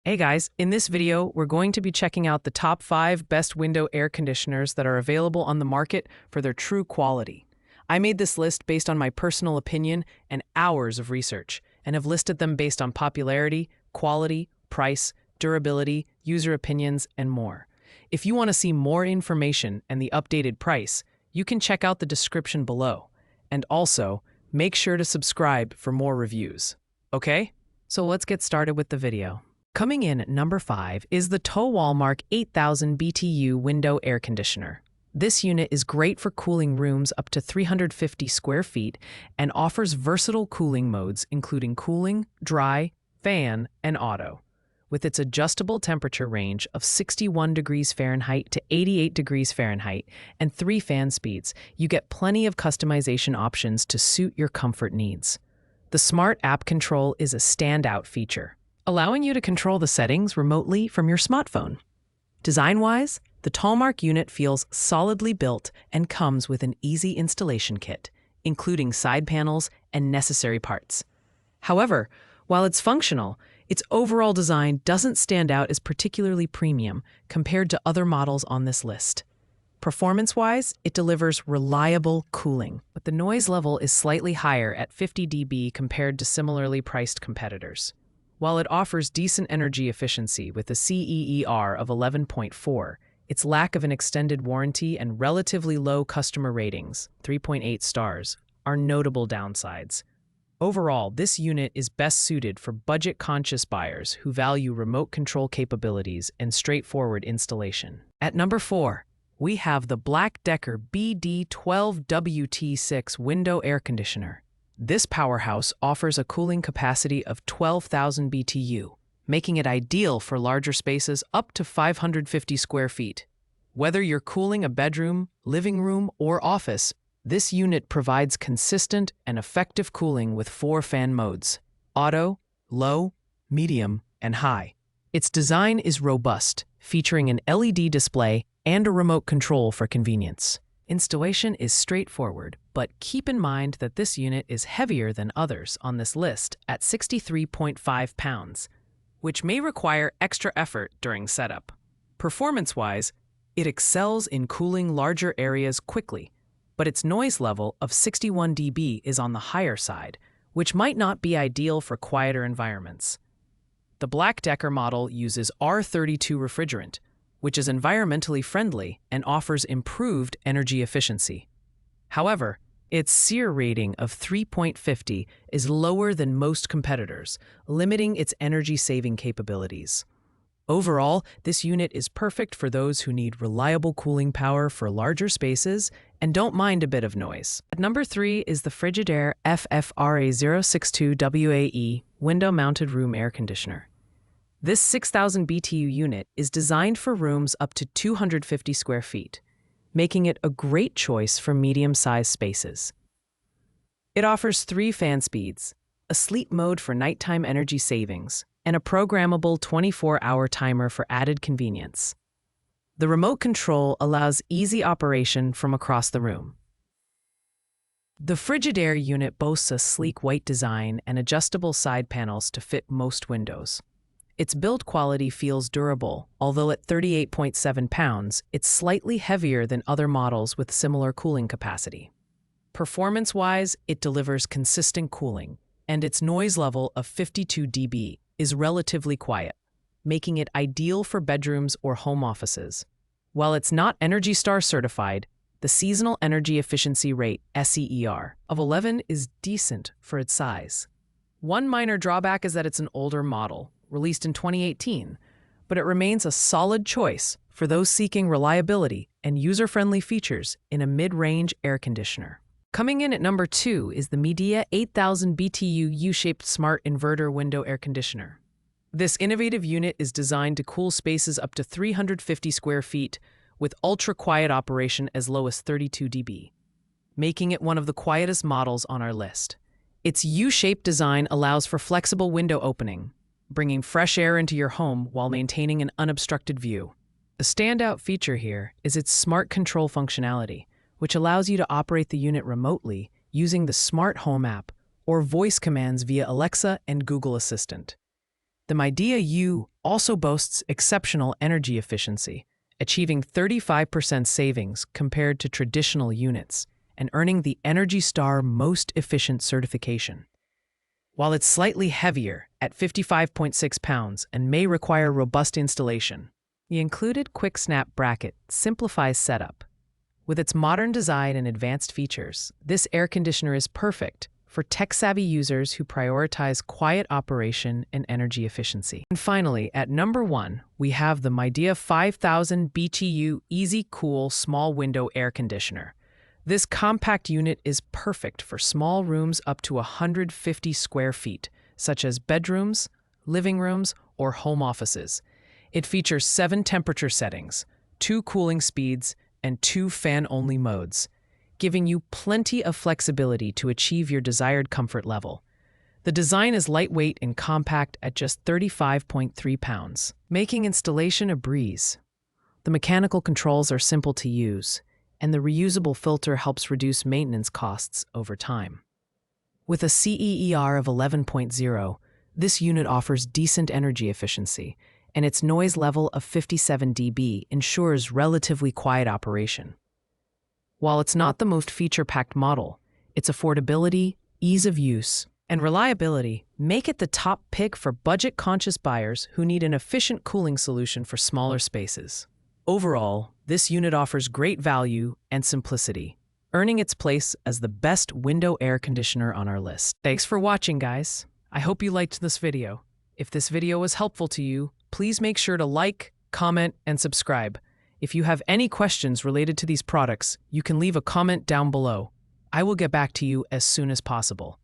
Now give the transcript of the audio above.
Hey guys, in this video, we're going to be checking out the top 5 best window air conditioners that are available on the market for their true quality. I made this list based on my personal opinion and hours of research, and have listed them based on popularity, quality, price, durability, user opinions, and more. If you want to see more information and the updated price, you can check out the description below. And also, make sure to subscribe for more reviews. Okay? So let's get started with the video. Coming in at number 5 is the Walmart 8000 BTU window air conditioner. This unit is great for cooling rooms up to 350 square feet and offers versatile cooling modes including cooling, dry, fan, and auto. With its adjustable temperature range of 61 degrees Fahrenheit to 88 degrees Fahrenheit and 3 fan speeds, you get plenty of customization options to suit your comfort needs. The smart app control is a standout feature, allowing you to control the settings remotely from your smartphone. Design-wise, the Walmart unit feels solidly built and comes with an easy installation kit, including side panels and necessary parts. However, while it's functional, its overall design doesn't stand out as particularly premium compared to other models on this list. Performance-wise, it delivers reliable cooling, but the noise level is slightly higher at 50 dB compared to similarly priced competitors. While it offers decent energy efficiency with a CEER of 11.4, its lack of an extended warranty and relatively low customer ratings, 3.8 stars, are notable downsides. Overall, this unit is best suited for budget-conscious buyers who value remote control capabilities and straightforward installation. At number 4, we have the Black Decker BD12WT6 window air conditioner. This powerhouse offers a cooling capacity of 12,000 BTU, making it ideal for larger spaces up to 550 square feet. Whether you're cooling a bedroom, living room, or office, this unit provides consistent and effective cooling with 4 fan modes: auto, low, medium, and high. Its design is robust, featuring an LED display and a remote control for convenience. Installation is straightforward, but keep in mind that this unit is heavier than others on this list at 63.5 pounds, which may require extra effort during setup. Performance-wise, it excels in cooling larger areas quickly, but its noise level of 61 dB is on the higher side, which might not be ideal for quieter environments. The Black Decker model uses R32 refrigerant, which is environmentally friendly and offers improved energy efficiency. However, its SEER rating of 3.50 is lower than most competitors, limiting its energy-saving capabilities. Overall, this unit is perfect for those who need reliable cooling power for larger spaces and don't mind a bit of noise. At number 3 is the Frigidaire FFRA062WAE window-mounted room air conditioner. This 6,000 BTU unit is designed for rooms up to 250 square feet, making it a great choice for medium-sized spaces. It offers 3 fan speeds, a sleep mode for nighttime energy savings, and a programmable 24-hour timer for added convenience. The remote control allows easy operation from across the room. The Frigidaire unit boasts a sleek white design and adjustable side panels to fit most windows. Its build quality feels durable, although at 38.7 pounds, it's slightly heavier than other models with similar cooling capacity. Performance-wise, it delivers consistent cooling, and its noise level of 52 dB is relatively quiet, making it ideal for bedrooms or home offices. While it's not Energy Star certified, the Seasonal Energy Efficiency Rate (SEER) of 11 is decent for its size. One minor drawback is that it's an older model, released in 2018, but it remains a solid choice for those seeking reliability and user-friendly features in a mid-range air conditioner. Coming in at number 2 is the Midea 8000 BTU U-shaped smart inverter window air conditioner. This innovative unit is designed to cool spaces up to 350 square feet with ultra-quiet operation as low as 32 dB, making it one of the quietest models on our list. Its U-shaped design allows for flexible window opening, bringing fresh air into your home while maintaining an unobstructed view. The standout feature here is its smart control functionality, which allows you to operate the unit remotely using the Smart Home app or voice commands via Alexa and Google Assistant. The midea U also boasts exceptional energy efficiency, achieving 35% savings compared to traditional units and earning the Energy Star Most Efficient certification. While it's slightly heavier at 55.6 pounds and may require robust installation, the included quick snap bracket simplifies setup. With its modern design and advanced features, this air conditioner is perfect for tech-savvy users who prioritize quiet operation and energy efficiency. And finally, at number 1, we have the midea 5000 BTU Easy Cool Small Window Air Conditioner. This compact unit is perfect for small rooms up to 150 square feet, such as bedrooms, living rooms, or home offices. It features 7 temperature settings, 2 cooling speeds, and 2 fan-only modes, giving you plenty of flexibility to achieve your desired comfort level. The design is lightweight and compact at just 35.3 pounds, making installation a breeze. The mechanical controls are simple to use, and the reusable filter helps reduce maintenance costs over time. With a CEER of 11.0, this unit offers decent energy efficiency, and its noise level of 57 dB ensures relatively quiet operation. While it's not the most feature-packed model, its affordability, ease of use, and reliability make it the top pick for budget-conscious buyers who need an efficient cooling solution for smaller spaces. Overall, this unit offers great value and simplicity, earning its place as the best window air conditioner on our list. Thanks for watching, guys. I hope you liked this video. If this video was helpful to you, please make sure to like, comment, and subscribe. If you have any questions related to these products, you can leave a comment down below. I will get back to you as soon as possible.